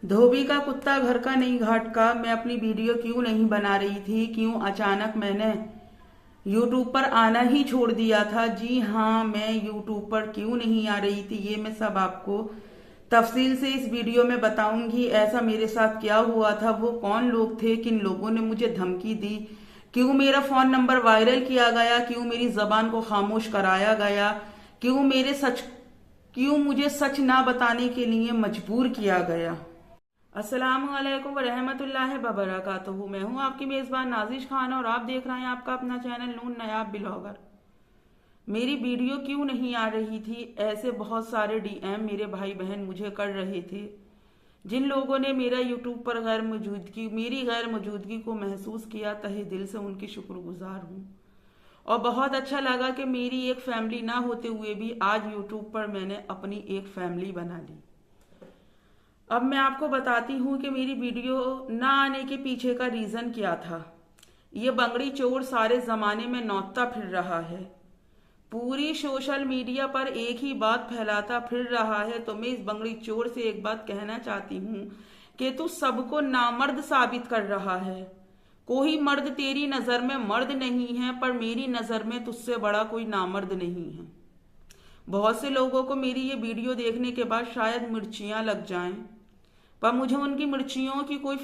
धोबी का कुत्ता घर का नहीं घाट का। मैं अपनी वीडियो क्यों नहीं बना रही थी, क्यों अचानक मैंने यूट्यूब पर आना ही छोड़ दिया था। जी हाँ, मैं यूट्यूब पर क्यों नहीं आ रही थी ये मैं सब आपको तफसील से इस वीडियो में बताऊंगी। ऐसा मेरे साथ क्या हुआ था, वो कौन लोग थे, किन लोगों ने मुझे धमकी दी, क्यों मेरा फोन नंबर वायरल किया गया, क्यों मेरी जबान को खामोश कराया गया, क्यों मुझे सच ना बताने के लिए मजबूर किया गया। अस्सलाम वालेकुम रहमतुल्लाहि व बरकातुहू। मैं हूं आपकी मेजबान नाजिश खान और आप देख रहे हैं आपका अपना चैनल नून नयाब ब्लॉगर। मेरी वीडियो क्यों नहीं आ रही थी, ऐसे बहुत सारे डीएम मेरे भाई बहन मुझे कर रहे थे। जिन लोगों ने मेरा यूट्यूब पर मेरी गैर मौजूदगी को महसूस किया, तहे दिल से उनकी शुक्रगुजार हूँ। और बहुत अच्छा लगा कि मेरी एक फैमिली ना होते हुए भी आज यूट्यूब पर मैंने अपनी एक फैमिली बना ली। अब मैं आपको बताती हूँ कि मेरी वीडियो ना आने के पीछे का रीजन क्या था। ये बंगड़ी चोर सारे जमाने में नौतता फिर रहा है, पूरी सोशल मीडिया पर एक ही बात फैलाता फिर रहा है। तो मैं इस बंगड़ी चोर से एक बात कहना चाहती हूँ कि तू सबको नामर्द साबित कर रहा है। कोई मर्द तेरी नजर में मर्द नहीं है, पर मेरी नजर में तुझसे बड़ा कोई नामर्द नहीं है। बहुत से लोगों को मेरी ये वीडियो देखने के बाद शायद मिर्चियां लग जाएं, पर मुझे उनकी मिर्चियों की कोई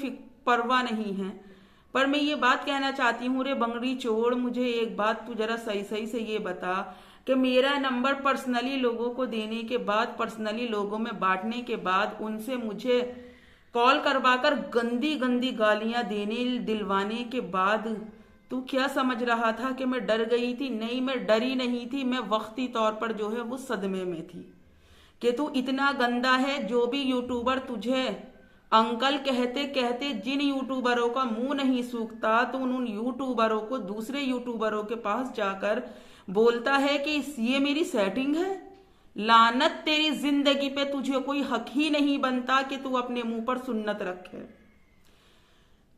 परवाह नहीं है। पर मैं ये बात कहना चाहती हूँ, रे बंगड़ी चोर, मुझे एक बात तू जरा सही सही से ये बता कि मेरा नंबर पर्सनली लोगों को देने के बाद, पर्सनली लोगों में बांटने के बाद, उनसे मुझे कॉल करवाकर गंदी गंदी गालियां देने दिलवाने के बाद तू क्या समझ रहा था कि मैं डर गई थी? नहीं, मैं डरी नहीं थी। मैं वक्ती तौर पर जो है वो सदमे में थी कि तू इतना गंदा है। जो भी यूट्यूबर तुझे अंकल कहते कहते जिन यूट्यूबरों का मुंह नहीं सूखता, तो उन यूट्यूबरों को दूसरे यूट्यूबरों के पास जाकर बोलता है कि ये मेरी सेटिंग है। लानत तेरी जिंदगी पे, तुझे कोई हक ही नहीं बनता कि तू अपने मुंह पर सुन्नत रखे।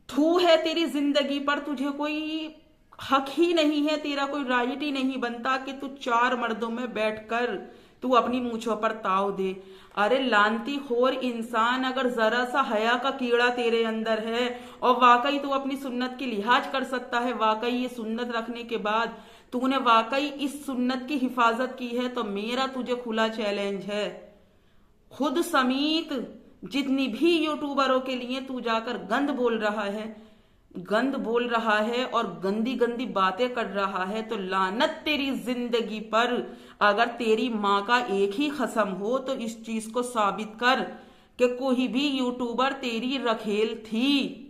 थू है तेरी जिंदगी पर, तुझे कोई हक ही नहीं है, तेरा कोई राइट ही नहीं बनता कि तू चार मर्दों में बैठकर तू अपनी मूंछों पर ताव दे। अरे लानती खोर इंसान, अगर जरा सा हया का कीड़ा तेरे अंदर है और वाकई तू अपनी सुन्नत की लिहाज कर सकता है, वाकई ये सुन्नत रखने के बाद तूने वाकई इस सुन्नत की हिफाजत की है, तो मेरा तुझे खुला चैलेंज है, खुद समेत जितनी भी यूट्यूबरों के लिए तू जाकर गंद बोल रहा है और गंदी गंदी बातें कर रहा है, तो लानत तेरी जिंदगी पर। अगर तेरी माँ का एक ही कसम हो तो इस चीज को साबित कर कि कोई भी यूट्यूबर तेरी रखेल थी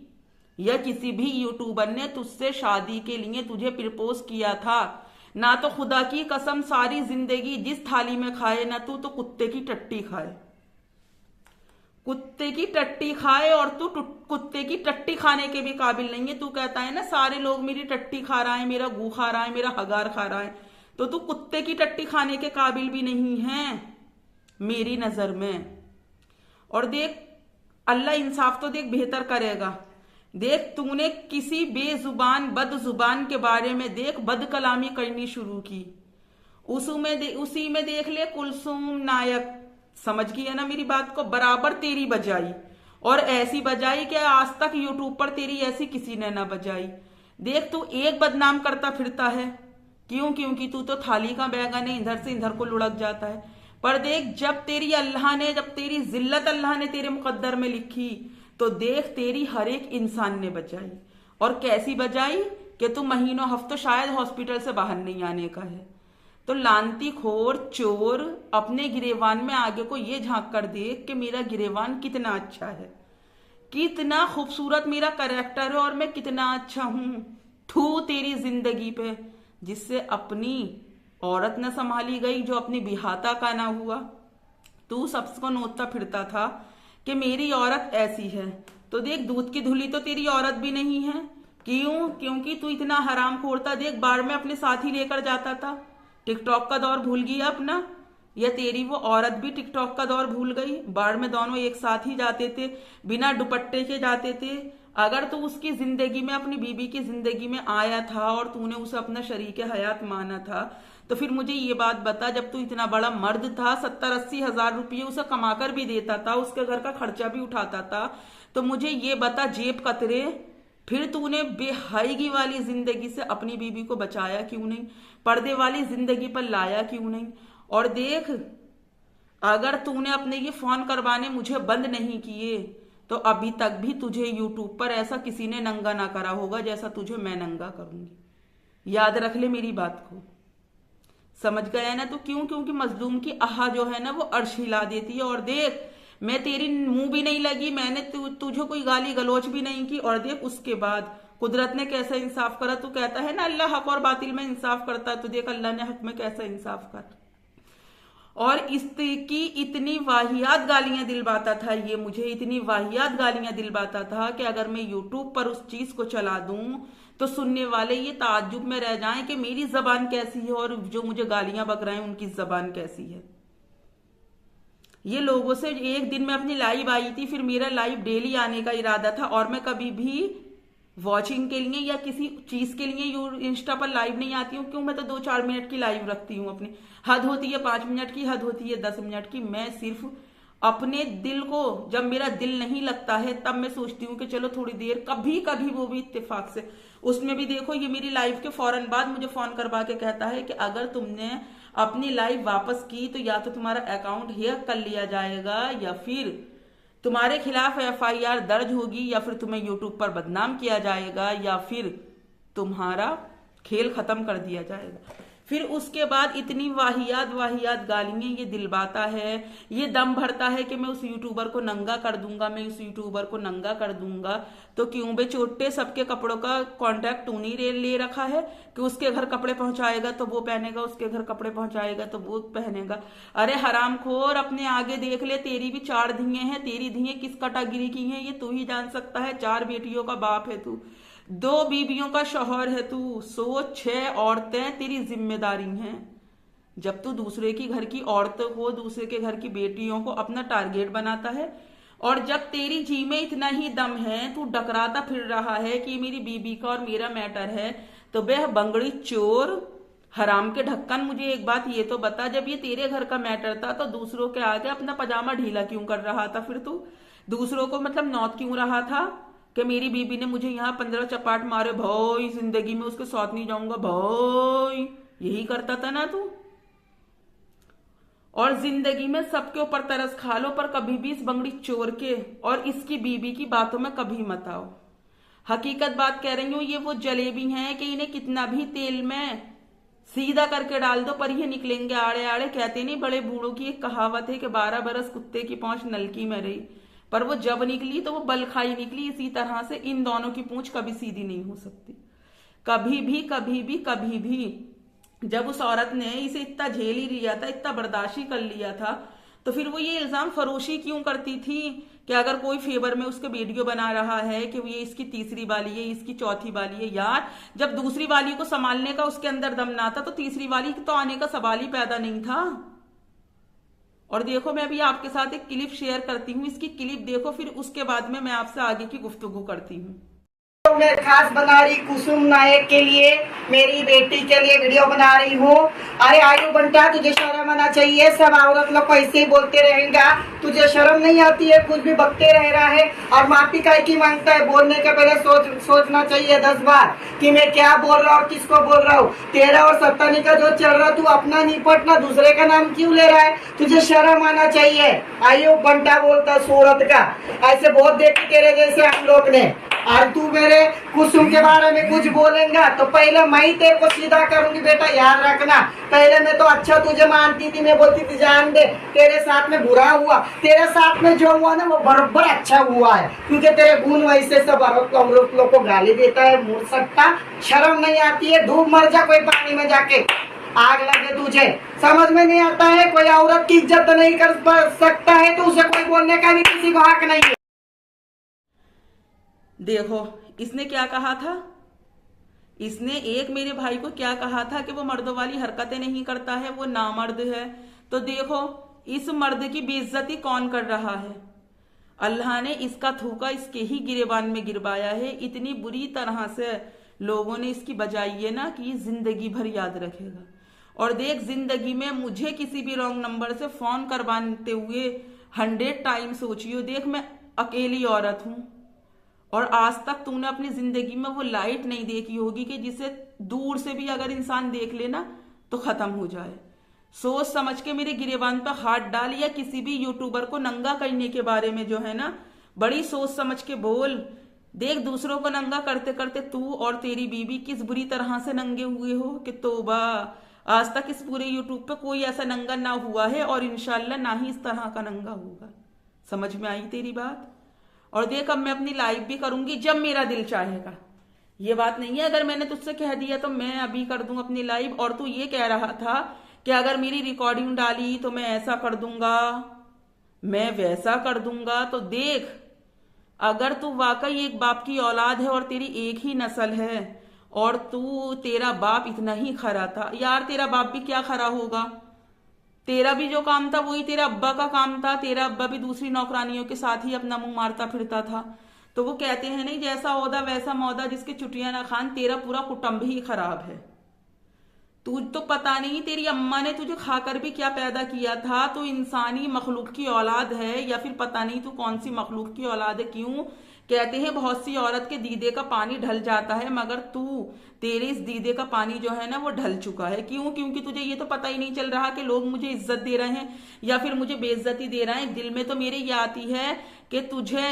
या किसी भी यूट्यूबर ने तुझसे शादी के लिए तुझे प्रपोज किया था। ना तो खुदा की कसम सारी जिंदगी जिस थाली में खाए ना तू तो कुत्ते की टट्टी खाए, कुत्ते की टट्टी खाए, और तू कुत्ते की टट्टी खाने के भी काबिल नहीं है। तू कहता है ना सारे लोग मेरी टट्टी खा रहा है, मेरा गू खा रहा है, मेरा हगार खा रहा है, तो तू कुत्ते की टट्टी खाने के काबिल भी नहीं है मेरी नजर में। और देख, अल्लाह इंसाफ तो देख बेहतर करेगा। देख, तूने किसी बेजुबान बद जुबान के बारे में देख बद कलामी करनी शुरू की, उसी में देख ले कुलसुम नायक, समझ गई है ना मेरी बात को, बराबर तेरी बजाई, और ऐसी बजाई कि आज तक यूट्यूब पर तेरी ऐसी किसी ने ना बजाई। देख, तू एक बदनाम करता फिरता है, क्यों? क्योंकि तू तो थाली का बैगन है, इधर से इधर को लुढ़क जाता है। पर देख, जब तेरी जिल्लत अल्लाह ने तेरे मुकद्दर में लिखी, तो देख तेरी हर एक इंसान ने बजाई। और कैसी बजाई कि तू महीनों हफ्तों शायद हॉस्पिटल से बाहर नहीं आने का है। तो लानती खोर चोर, अपने गिरेवान में आगे को ये झांक कर देख कि मेरा गिरेवान कितना अच्छा है, कितना खूबसूरत मेरा कैरेक्टर है और मैं कितना अच्छा हूं। थू तेरी जिंदगी पे, जिससे अपनी औरत न संभाली गई, जो अपनी बिहाता का ना हुआ। तू सबको नोचता फिरता था कि मेरी औरत ऐसी है, तो देख दूध की धुली तो तेरी औरत भी नहीं है। क्यों? क्योंकि तू इतना हराम खोरता। देख, बार में अपने साथ ही लेकर जाता था। टिकटॉक का दौर भूल गई अपना, या तेरी वो औरत भी टिकटॉक का दौर भूल गई? बाढ़ में दोनों एक साथ ही जाते थे, बिना दुपट्टे के जाते थे। अगर तू उसकी जिंदगी में, अपनी बीबी की जिंदगी में आया था और तूने उसे अपना शरीक हयात माना था, तो फिर मुझे ये बात बता, जब तू इतना बड़ा मर्द था, 70-80 हजार रुपये उसे कमाकर भी देता था, उसके घर का खर्चा भी उठाता था, तो मुझे ये बता जेब कतरे, फिर तूने बेहायगी वाली जिंदगी से अपनी बीबी को बचाया क्यों नहीं? पर्दे वाली जिंदगी पर लाया क्यों नहीं? और देख, अगर तूने अपने ये फोन करवाने मुझे बंद नहीं किए, तो अभी तक भी तुझे यूट्यूब पर ऐसा किसी ने नंगा ना करा होगा जैसा तुझे मैं नंगा करूंगी। याद रख ले मेरी बात को, समझ गया ना? तो क्यों? क्योंकि मजलूम की आहा जो है ना वो अर्श हिला देती है। और देख, मैं तेरी मुंह भी नहीं लगी, मैंने तुझे कोई गाली गलोच भी नहीं की, और देख उसके बाद कुदरत ने कैसा इंसाफ करा। तू कहता है ना अल्लाह हक और बातिल में इंसाफ करता है, तो देख अल्लाह ने हक में कैसा इंसाफ कर। और इसकी इतनी वाहियात गालियां दिलवाता था ये मुझे, इतनी वाहियात गालियां दिलवाता था कि अगर मैं यूट्यूब पर उस चीज को चला दूं तो सुनने वाले ये ताज्जुब में रह जाएं कि मेरी जबान कैसी है और जो मुझे गालियां बक रहे हैं उनकी जबान कैसी है। ये लोगों से एक दिन में अपनी लाइव आई थी, फिर मेरा लाइव डेली आने का इरादा था, और मैं कभी भी वॉचिंग के लिए या किसी चीज के लिए इंस्टा पर लाइव नहीं आती हूँ। क्यों? मैं तो 2-4 मिनट की लाइव रखती हूँ अपनी, हद होती है 5 मिनट की, हद होती है 10 मिनट की। मैं सिर्फ अपने दिल को, जब मेरा दिल नहीं लगता है तब मैं सोचती हूँ कि चलो थोड़ी देर, कभी कभी वो भी इत्तेफाक से। उसमें भी देखो, ये मेरी लाइव के फौरन बाद मुझे फोन करवा के कहता है कि अगर तुमने अपनी लाइव वापस की तो या तो तुम्हारा अकाउंट हैक कर लिया जाएगा, या फिर तुम्हारे खिलाफ FIR दर्ज होगी, या फिर तुम्हें यूट्यूब पर बदनाम किया जाएगा, या फिर तुम्हारा खेल खत्म कर दिया जाएगा। फिर उसके बाद इतनी वाहियात वाहियात गालियां ये दिलवाता है, ये दम भरता है कि मैं उस यूट्यूबर को नंगा कर दूंगा, मैं उस यूट्यूबर को नंगा कर दूंगा। तो क्यों बे चोटे, सबके कपड़ों का कांटेक्ट तूने ले रखा है कि उसके घर कपड़े पहुंचाएगा तो वो पहनेगा, उसके घर कपड़े पहुंचाएगा तो वो पहनेगा। अरे हरामखोर, अपने आगे देख ले, तेरी भी 4 धिये हैं, तेरी धिये किस कैटेगरी की हैं ये तू ही जान सकता है। 4 बेटियों का बाप है तू, 2 बीवियों का शौहर है तू, 6 औरतें तेरी जिम्मेदारी हैं। जब तू दूसरे की घर की औरतों को, दूसरे के घर की बेटियों को अपना टारगेट बनाता है, और जब तेरी जी में इतना ही दम है, तू डकराता फिर रहा है कि मेरी बीबी का और मेरा मैटर है, तो बे बंगड़ी चोर, हराम के ढक्कन, मुझे एक बात ये तो बता, जब ये तेरे घर का मैटर था तो दूसरों के आगे अपना पजामा ढीला क्यों कर रहा था? फिर तू दूसरों को मतलब नौत क्यों रहा था कि मेरी बीबी ने मुझे यहाँ 15 चपाट मारे, भाई जिंदगी में उसके साथ नहीं जाऊंगा भाई, यही करता था ना तू। और जिंदगी में सबके ऊपर तरस खा लो, पर कभी भी इस बंगड़ी चोर के और इसकी बीबी की बातों में कभी मत आओ। हकीकत बात कह रही हूं, ये वो जलेबी हैं कि इन्हें कितना भी तेल में सीधा करके डाल दो पर ये निकलेंगे आड़े आड़े। कहते नहीं बड़े बूढ़ों की एक कहावत है कि 12 बरस कुत्ते की पहुंच नलकी में रही, पर वो जब निकली तो वो बल खाई निकली। इसी तरह से इन दोनों की पूंछ कभी सीधी नहीं हो सकती, कभी भी कभी भी कभी भी। जब उस औरत ने इसे इतना झेल ही लिया था, इतना बर्दाश्त ही कर लिया था, तो फिर वो ये इल्जाम फरोशी क्यों करती थी कि अगर कोई फेवर में उसके वीडियो बना रहा है कि ये इसकी तीसरी वाली है, इसकी चौथी वाली है। यार जब दूसरी वाली को संभालने का उसके अंदर दम ना था तो तीसरी वाली तो आने का सवाल ही पैदा नहीं था। और देखो, मैं अभी आपके साथ एक क्लिप शेयर करती हूँ, इसकी क्लिप देखो, फिर उसके बाद में मैं आपसे आगे की गुफ्तगू करती हूँ। मैं खास बना रही कुसुम नायक के लिए, मेरी बेटी के लिए वीडियो बना रही हूँ। अरे आयु बंटा, तुझे शर्म आना चाहिए। सब औरत लोग को ऐसे ही बोलते रहेगा, तुझे शर्म नहीं आती है? कुछ भी बकते रह रहा है और माफी काय की मांगता है? बोलने के पहले सोचना चाहिए 10 बार कि मैं क्या बोल रहा हूँ, किसको बोल रहा हूँ। तेरा और सत्तानी का जो चल रहा, तू अपना निपटना, दूसरे का नाम क्यों ले रहा है? तुझे शर्म आना चाहिए। आयु बंटा बोलता सूरत का, ऐसे बहुत देखे तेरे जैसे हम लोग ने। और तू मेरे कुसुम के बारे में कुछ बोलेगा तो पहले मैं ही तेरे को सीधा करूंगी बेटा, याद रखना। पहले मैं तो अच्छा तुझे मानती थी, मैं बोलती थी जान दे, तेरे साथ में बुरा हुआ, तेरे साथ में जो हुआ ना वो बराबर अच्छा हुआ है, क्योंकि तेरे गुण वैसे सब औरत लोग को गाली देता है। मुड़ सकता, शर्म नहीं आती है? धूप मर जा कोई पानी में जाके, आग लगे तुझे। समझ में नहीं आता है? कोई औरत की इज्जत नहीं कर सकता है तो उसे कोई बोलने का भी किसी को हक नहीं है। देखो इसने क्या कहा था, इसने एक मेरे भाई को क्या कहा था कि वो मर्दों वाली हरकतें नहीं करता है, वो नामर्द है। तो देखो इस मर्द की बेइज्जती कौन कर रहा है? अल्लाह ने इसका थूका इसके ही गिरेबान में गिरवाया है। इतनी बुरी तरह से लोगों ने इसकी बजाई है ना कि ये जिंदगी भर याद रखेगा। और देख, जिंदगी में मुझे किसी भी रॉन्ग नंबर से फोन करवाते हुए 100 टाइम सोचियो। देख, मैं अकेली औरत हूं और आज तक तूने अपनी जिंदगी में वो लाइट नहीं देखी होगी कि जिसे दूर से भी अगर इंसान देख लेना तो खत्म हो जाए। सोच समझ के मेरे गिरेबान पर हाथ डाल, या किसी भी यूट्यूबर को नंगा करने के बारे में जो है ना, बड़ी सोच समझ के बोल। देख, दूसरों को नंगा करते करते तू और तेरी बीवी किस बुरी तरह से नंगे हुए हो कि तौबा, आज तक इस पूरे यूट्यूब पे कोई ऐसा नंगा ना हुआ है और इंशाल्लाह ना ही इस तरह का नंगा होगा। समझ में आई तेरी बात? और देख, अब मैं अपनी लाइव भी करूंगी जब मेरा दिल चाहेगा। ये बात नहीं है अगर मैंने तुझसे कह दिया तो मैं अभी कर दूं अपनी लाइव। और तू ये कह रहा था कि अगर मेरी रिकॉर्डिंग डाली तो मैं ऐसा कर दूंगा, मैं वैसा कर दूंगा। तो देख, अगर तू वाकई एक बाप की औलाद है और तेरी एक ही नस्ल है और तेरा बाप इतना ही खरा था, यार तेरा बाप भी क्या खरा होगा, तेरा भी जो काम था वही तेरा अब्बा का काम था। तेरा अब्बा भी दूसरी नौकरानियों के साथ ही अपना मुंह मारता फिरता था। तो वो कहते हैं नहीं, जैसा ओदा वैसा मौदा, जिसके चुटिया ना खान। तेरा पूरा कुटुंब ही खराब है। तू तो पता नहीं तेरी अम्मा ने तुझे खाकर भी क्या पैदा किया था। तो इंसानी मखलूक की औलाद है या फिर पता नहीं तू कौन सी मखलूक की औलाद है। क्यों कहते हैं बहुत सी औरत के दीदे का पानी ढल जाता है, मगर तेरे इस दीदे का पानी जो है ना वो ढल चुका है। क्यों? क्योंकि तुझे ये तो पता ही नहीं चल रहा कि लोग मुझे इज्जत दे रहे हैं या फिर मुझे बेइज्जती दे रहे हैं। दिल में तो मेरे ये आती है कि तुझे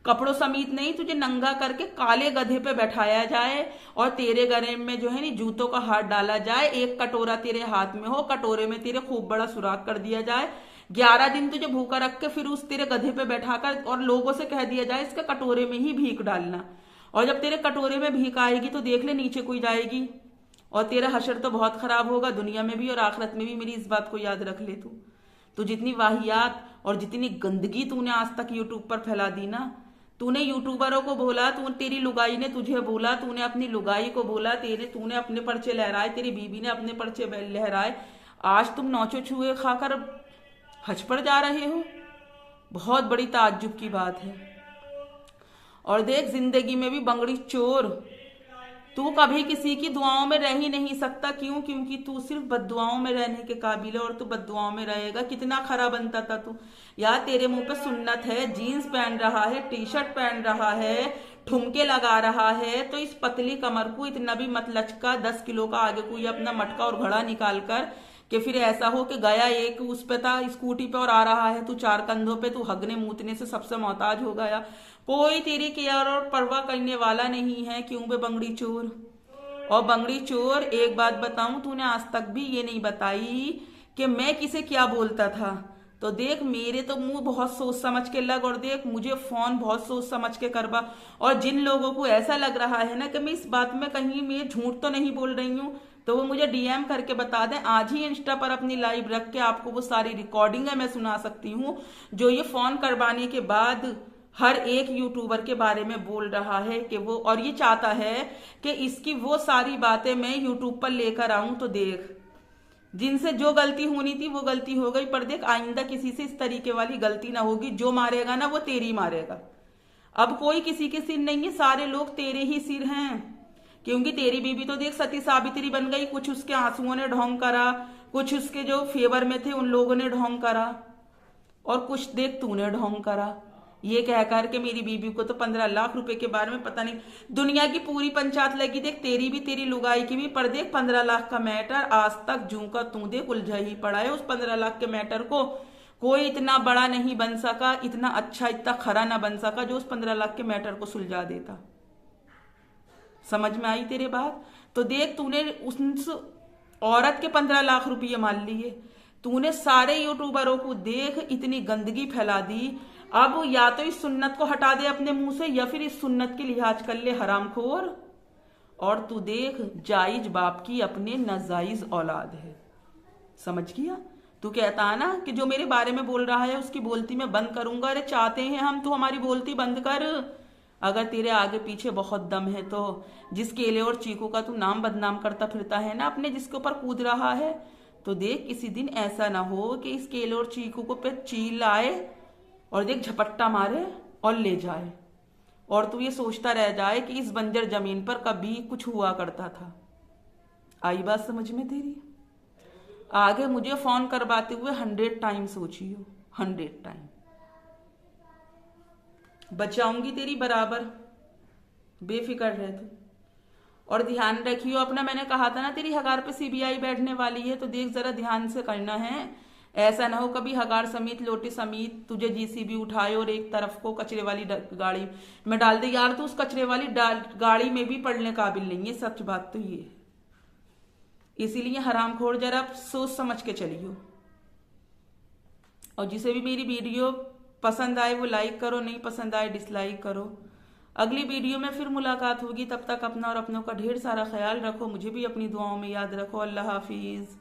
कपड़ों समेत नहीं, तुझे नंगा करके काले गधे पे बैठाया जाए और तेरे गले में जो है ना जूतों का हाथ डाला जाए। एक कटोरा तेरे हाथ में हो, कटोरे में तेरे खूब बड़ा सुराख कर दिया जाए। 11 दिन तुझे भूखा रख के फिर उस तेरे गधे पे बैठाकर और लोगों से कह दिया जाए इसके कटोरे में ही भीख डालना। और जब तेरे कटोरे में भीख आएगी तो देख ले नीचे कोई जाएगी और तेरा हशर तो बहुत खराब होगा, दुनिया में भी और आखिरत में भी। मेरी इस बात को याद रख ले। तू जितनी वाहियात और जितनी गंदगी तूने आज तक यूट्यूब पर फैला दी ना, तूने यूट्यूबरों को बोला, तेरी लुगाई ने तुझे बोला, तूने अपनी लुगाई को बोला, तूने अपने पर्चे लहराए, तेरी बीबी ने अपने पर्चे लहराए। आज तुम नौचो छुए खाकर हज पर जा रहे हो। बहुत बड़ी ताज्जुब की बात है। और देख, जिंदगी में भी बंगड़ी चोर, तू कभी किसी की दुआओं में रह ही नहीं सकता। क्यों? क्योंकि तू सिर्फ बद्दुआओं में रहने के काबिल है और तू बद्दुआओं में रहेगा। कितना खरा बनता था तू यार। तेरे मुंह पे सुन्नत है, जीन्स पहन रहा है, टी शर्ट पहन रहा है, ठुमके लगा रहा है, तो इस पतली कमर को इतना भी मत लचका। 10 किलो का आगे कोई अपना मटका और घड़ा निकाल कर कि फिर ऐसा हो कि गया एक उस पे था स्कूटी पे और आ रहा है तू 4 कंधों पे, तू हगने मूतने से सबसे मोहताज हो गया। कोई तेरी केयर और परवाह करने वाला नहीं है। क्यों बे बंगड़ी चोर? और बंगड़ी चोर, एक बात बताऊं, तूने आज तक भी ये नहीं बताई कि मैं किसे क्या बोलता था। तो देख, मेरे तो मुंह बहुत सोच समझ के लग, और देख मुझे फोन बहुत सोच समझ के करवा। और जिन लोगों को ऐसा लग रहा है ना कि मैं इस बात में कहीं मैं झूठ तो नहीं बोल रही हूँ, तो वो मुझे डीएम करके बता दें। आज ही इंस्टा पर अपनी लाइव रख के आपको वो सारी रिकॉर्डिंग है मैं सुना सकती हूँ जो ये फोन करवाने के बाद हर एक यूट्यूबर के बारे में बोल रहा है कि वो, और ये चाहता है कि इसकी वो सारी बातें मैं यूट्यूब पर लेकर आऊं। तो देख, जिनसे जो गलती होनी थी वो गलती हो गई, पर देख आइंदा किसी से इस तरीके वाली गलती ना होगी। जो मारेगा ना वो तेरी मारेगा। अब कोई किसी के सिर नहीं है, सारे लोग तेरे ही सिर हैं। क्योंकि तेरी बीबी तो देख सती सावित्री बन गई। कुछ उसके आंसुओं ने ढोंग करा, कुछ उसके जो फेवर में थे उन लोगों ने ढोंग करा, और कुछ देख तूने ढोंग करा। ये कह कर के मेरी बीबी को तो 15 लाख रुपए के बारे में पता नहीं, दुनिया की पूरी पंचायत लगी। देख तेरी भी, तेरी लुगाई की भी, पर देख 15 लाख का मैटर आज तक जू का तू देख उलझा ही पड़ा है। उस 15 लाख के मैटर को कोई इतना बड़ा नहीं बन सका, इतना अच्छा, इतना खरा ना बन सका जो उस 15 लाख के मैटर को सुलझा देता। समझ में आई तेरे बात? तो देख, तूने उस औरत के 15 लाख रुपये मान लिए, तूने सारे यूट्यूबरों को देख इतनी गंदगी फैला दी। अब या तो इस सुन्नत को हटा दे अपने मुंह से या फिर इस सुन्नत की लिहाज कर ले हरामखोर। और तू देख, जायज बाप की अपने नाजायज औलाद है। समझ गया? तू कहता है ना कि जो मेरे बारे में बोल रहा है उसकी बोलती मैं बंद करूंगा। अरे चाहते हैं हम तो हमारी बोलती बंद कर। अगर तेरे आगे पीछे बहुत दम है तो जिस केले और चीकू का तू नाम बदनाम करता फिरता है ना अपने, जिसके ऊपर कूद रहा है, तो देख किसी दिन ऐसा ना हो कि इस केले और चीकू को पे चील आए और देख झपट्टा मारे और ले जाए, और तू ये सोचता रह जाए कि इस बंजर जमीन पर कभी कुछ हुआ करता था। आई बात समझ में तेरी? आगे मुझे फोन करवाते हुए 100 टाइम सोचियो, 100 टाइम। बचाऊंगी तेरी बराबर, बेफिक्र रह तू। और ध्यान रखियो अपना, मैंने कहा था ना तेरी हगार पे सीबीआई बैठने वाली है, तो देख जरा ध्यान से करना है। ऐसा ना हो कभी हगार समेत लोटे समेत तुझे जीसीबी उठाए और एक तरफ को कचरे वाली गाड़ी में डाल दे। यार तू उस कचरे वाली गाड़ी में भी पड़ने काबिल नहीं है, सच बात तो ये है। इसीलिए हरामखोर जरा सोच समझ के चलियो। और जिसे भी मेरी वीडियो पसंद आए वो लाइक करो, नहीं पसंद आए डिसलाइक करो। अगली वीडियो में फिर मुलाकात होगी, तब तक अपना और अपनों का ढेर सारा ख्याल रखो। मुझे भी अपनी दुआओं में याद रखो। अल्लाह हाफिज।